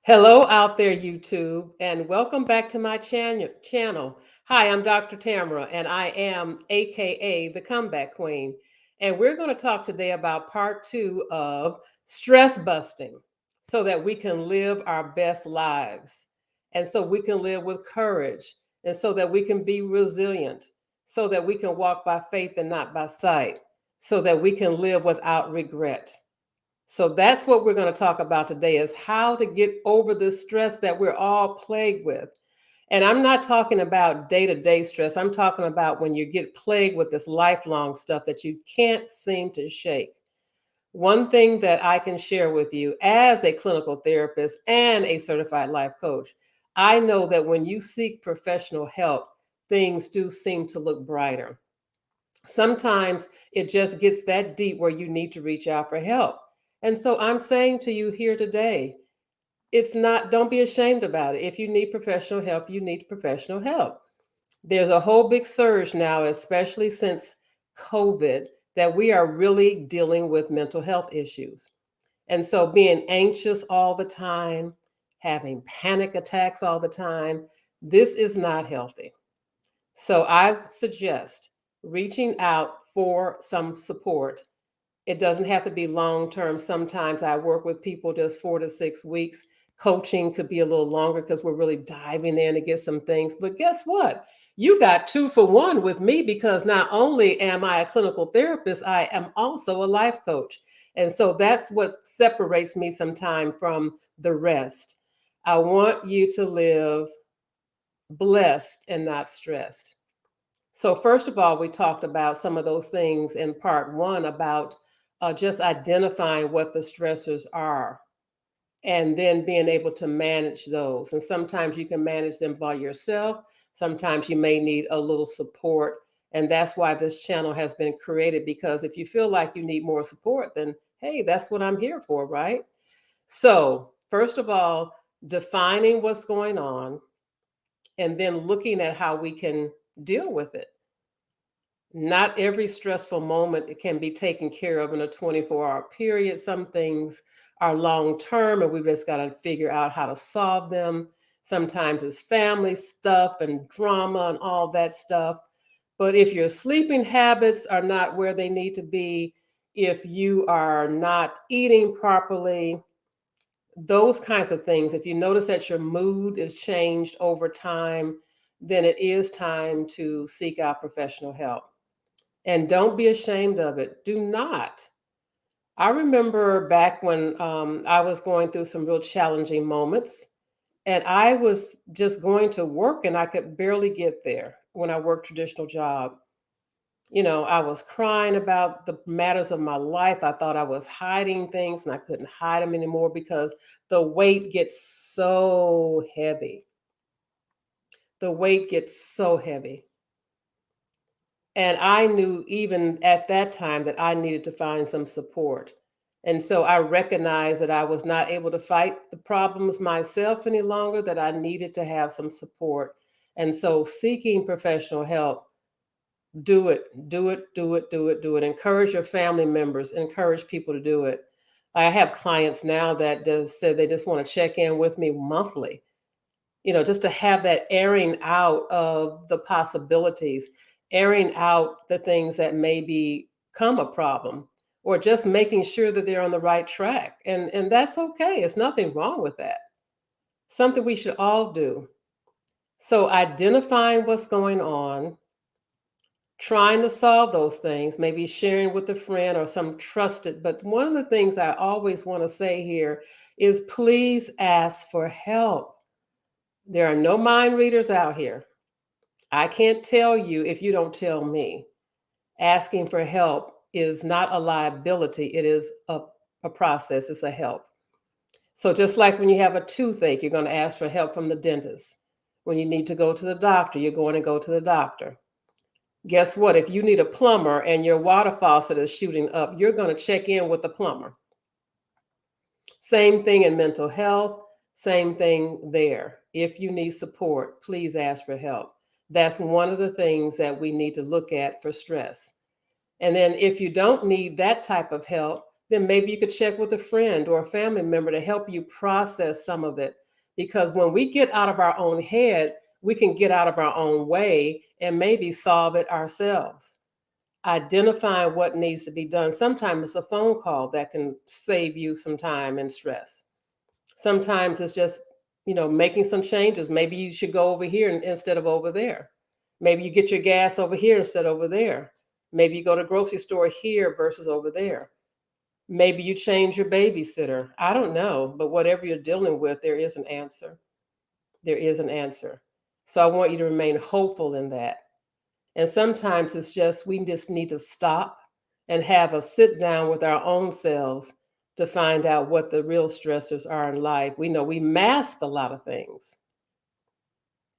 Hello out there, YouTube, and welcome back to my channel. Hi, I'm Dr. Tamara, and I am AKA the Comeback Queen. And we're going to talk today about part two of stress busting so that we can live our best lives, and so we can live with courage, and so that we can be resilient, so that we can walk by faith and not by sight, so that we can live without regret. So that's what we're going to talk about today is how to get over the stress that we're all plagued with. And I'm not talking about day-to-day stress. I'm talking about when you get plagued with this lifelong stuff that you can't seem to shake. One thing that I can share with you as a clinical therapist and a certified life coach, I know that when you seek professional help, things do seem to look brighter. Sometimes it just gets that deep where you need to reach out for help. And so I'm saying to you here today, it's not, don't be ashamed about it. If you need professional help, you need professional help. There's a whole big surge now, especially since COVID, that we are really dealing with mental health issues. And so being anxious all the time, having panic attacks all the time, this is not healthy. So I suggest reaching out for some support. It doesn't have to be long term. Sometimes I work with people just 4 to 6 weeks. Coaching could be a little longer because we're really diving in to get some things. But guess what? You got two for one with me because not only am I a clinical therapist, I am also a life coach. And so that's what separates me sometime from the rest. I want you to live blessed and not stressed. So, first of all, we talked about some of those things in part one about just identifying what the stressors are and then being able to manage those. And sometimes you can manage them by yourself, sometimes you may need a little support. And that's why this channel has been created because if you feel like you need more support, then hey, that's what I'm here for, right? So, first of all, defining what's going on and then looking at how we can deal with it. Not every stressful moment can be taken care of in a 24-hour period. Some things are long term and we've just got to figure out how to solve them. Sometimes it's family stuff and drama and all that stuff. But if your sleeping habits are not where they need to be, if you are not eating properly, those kinds of things, if you notice that your mood is changed over time, then it is time to seek out professional help. And don't be ashamed of it. Do not. I remember back when I was going through some real challenging moments, and I was just going to work and I could barely get there when I worked traditional job. You know, I was crying about the matters of my life. I thought I was hiding things and I couldn't hide them anymore because the weight gets so heavy. The weight gets so heavy. And I knew even at that time that I needed to find some support. And so I recognized that I was not able to fight the problems myself any longer, that I needed to have some support. And so seeking professional help, do it, do it, do it, do it, do it. Encourage your family members, encourage people to do it. I have clients now that just said they just want to check in with me monthly, you know, just to have that airing out of the possibilities, airing out the things that may become a problem, or just making sure that they're on the right track. And that's okay. There's nothing wrong with that. Something we should all do. So identifying what's going on, trying to solve those things, maybe sharing with a friend or some trusted. But one of the things I always want to say here is please ask for help. There are no mind readers out here. I can't tell you if you don't tell me. Asking for help is not a liability, it is a process, it's a help. So, just like when you have a toothache, you're going to ask for help from the dentist. When you need to go to the doctor, you're going to go to the doctor. Guess what? If you need a plumber and your water faucet is shooting up, you're going to check in with the plumber. Same thing in mental health, same thing there. If you need support, please ask for help. That's one of the things that we need to look at for stress. And then if you don't need that type of help, then maybe you could check with a friend or a family member to help you process some of it. Because when we get out of our own head, we can get out of our own way and maybe solve it ourselves. Identifying what needs to be done. Sometimes it's a phone call that can save you some time and stress. Sometimes it's just, making some changes. Maybe you should go over here instead of over there. Maybe you get your gas over here instead of over there. Maybe you go to the grocery store here versus over there. Maybe you change your babysitter. I don't know, but whatever you're dealing with, there is an answer. There is an answer. So I want you to remain hopeful in that. And sometimes it's just we just need to stop and have a sit down with our own selves to find out what the real stressors are in life. We know we mask a lot of things.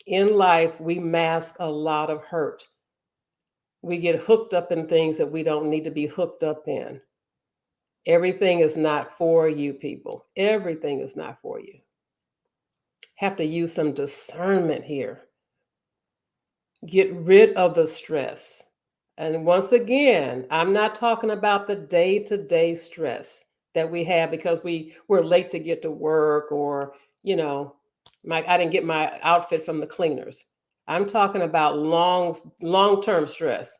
In life, we mask a lot of hurt. We get hooked up in things that we don't need to be hooked up in. Everything is not for you, people. Everything is not for you. Have to use some discernment here. Get rid of the stress. And once again, I'm not talking about the day-to-day stress that we have because we're late to get to work or, I didn't get my outfit from the cleaners. I'm talking about long-term stress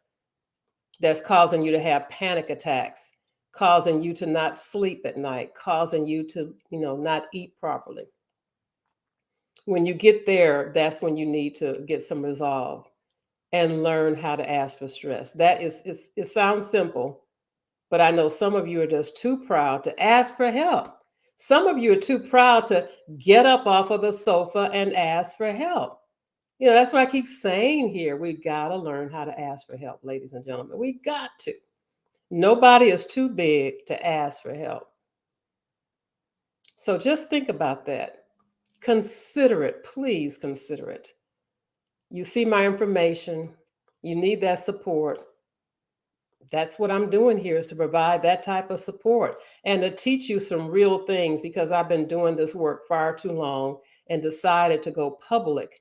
that's causing you to have panic attacks, causing you to not sleep at night, causing you to, not eat properly. When you get there, that's when you need to get some resolve and learn how to ask for stress. It sounds simple, but I know some of you are just too proud to ask for help. Some of you are too proud to get up off of the sofa and ask for help. That's what I keep saying here. We got to learn how to ask for help, ladies and gentlemen. We got to. Nobody is too big to ask for help. So just think about that. Consider it. Please consider it. You see my information. You need that support. That's what I'm doing here is to provide that type of support and to teach you some real things because I've been doing this work far too long and decided to go public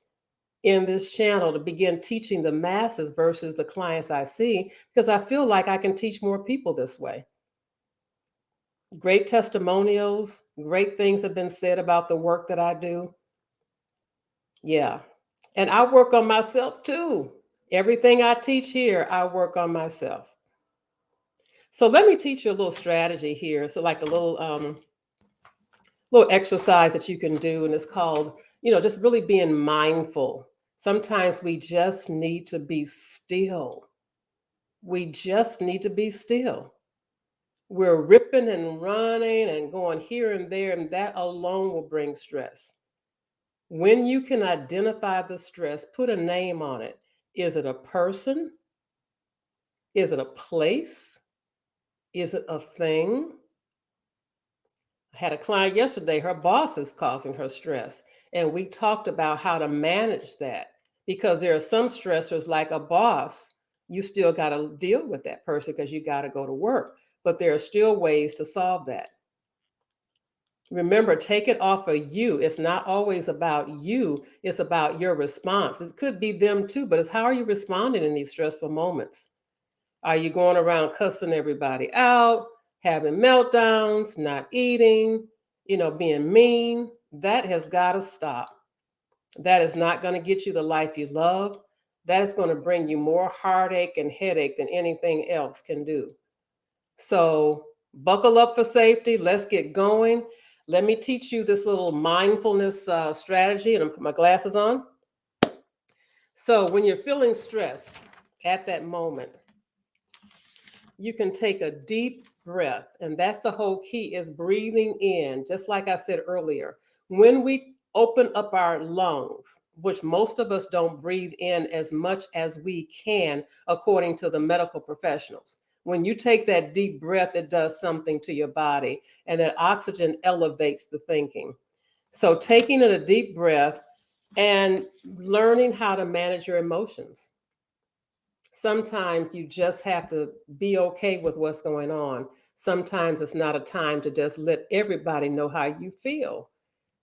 in this channel to begin teaching the masses versus the clients I see because I feel like I can teach more people this way. Great testimonials, great things have been said about the work that I do. Yeah. And I work on myself too. Everything I teach here, I work on myself. So let me teach you a little strategy here. So like a little exercise that you can do, and it's called, just really being mindful. Sometimes we just need to be still. We just need to be still. We're ripping and running and going here and there, and that alone will bring stress. When you can identify the stress, put a name on it. Is it a person? Is it a place? Is it a thing? I had a client yesterday, her boss is causing her stress. And we talked about how to manage that because there are some stressors like a boss, you still got to deal with that person because you got to go to work. But there are still ways to solve that. Remember, take it off of you. It's not always about you, it's about your response. It could be them too, but it's how are you responding in these stressful moments? Are you going around cussing everybody out, having meltdowns, not eating, being mean? That has got to stop. That is not going to get you the life you love. That is going to bring you more heartache and headache than anything else can do. So buckle up for safety. Let's get going. Let me teach you this little mindfulness strategy, and I'm put my glasses on. So when you're feeling stressed at that moment, you can take a deep breath, and that's the whole key is breathing in. Just like I said earlier, when we open up our lungs, which most of us don't breathe in as much as we can according to the medical professionals, when you take that deep breath, it does something to your body, and that oxygen elevates the thinking. So taking a deep breath and learning how to manage your emotions. Sometimes you just have to be okay with what's going on. Sometimes it's not a time to just let everybody know how you feel.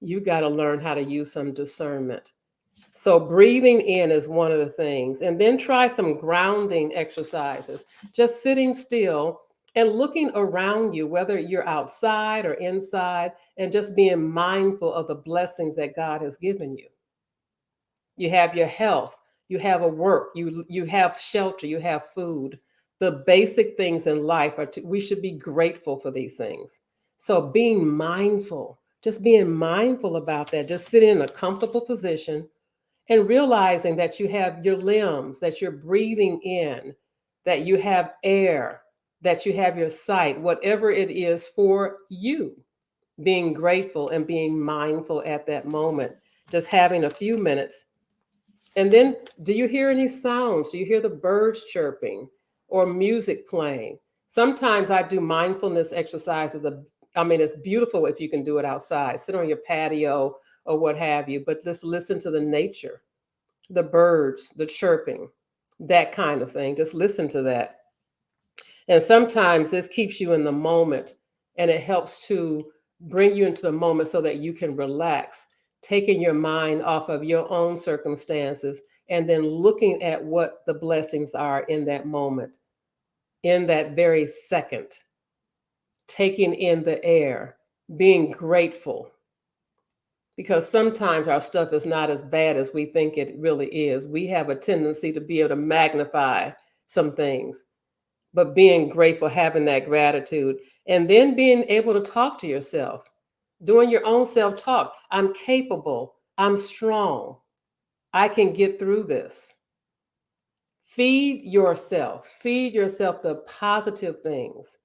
You got to learn how to use some discernment. So breathing in is one of the things. And then try some grounding exercises. Just sitting still and looking around you, whether you're outside or inside, and just being mindful of the blessings that God has given you. You have your health, you have a work, you have shelter, you have food. The basic things in life we should be grateful for these things. So being mindful, just being mindful about that, just sitting in a comfortable position and realizing that you have your limbs, that you're breathing in, that you have air, that you have your sight, whatever it is for you, being grateful and being mindful at that moment, just having a few minutes. And then, do you hear any sounds? Do you hear the birds chirping or music playing? Sometimes I do mindfulness exercises. I mean, it's beautiful if you can do it outside, sit on your patio or what have you, but just listen to the nature, the birds, the chirping, that kind of thing. Just listen to that. And sometimes this keeps you in the moment and it helps to bring you into the moment so that you can relax, taking your mind off of your own circumstances and then looking at what the blessings are in that moment, in that very second, taking in the air, being grateful. Because sometimes our stuff is not as bad as we think it really is. We have a tendency to be able to magnify some things, but being grateful, having that gratitude, and then being able to talk to yourself, doing your own self talk. I'm capable, I'm strong, I can get through this. Feed yourself the positive things,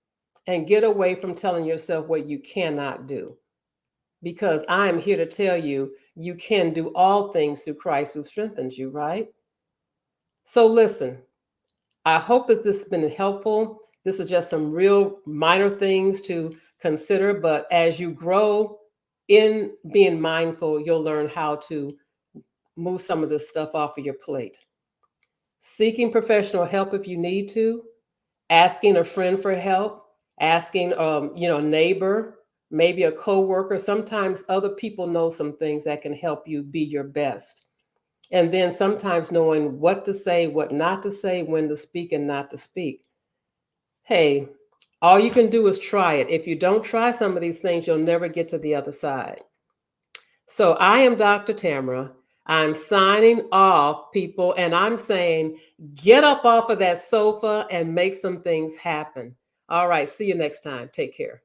and get away from telling yourself what you cannot do. Because I am here to tell you, you can do all things through Christ who strengthens you, right? So listen, I hope that this has been helpful. This is just some real minor things to consider, but as you grow in being mindful, you'll learn how to move some of this stuff off of your plate. Seeking professional help if you need to, asking a friend for help, asking a neighbor, maybe a coworker. Sometimes other people know some things that can help you be your best. And then sometimes knowing what to say, what not to say, when to speak and not to speak. Hey, all you can do is try it. If you don't try some of these things, you'll never get to the other side. So I am Dr. Tamara. I'm signing off, people, and I'm saying get up off of that sofa and make some things happen. All right, see you next time. Take care.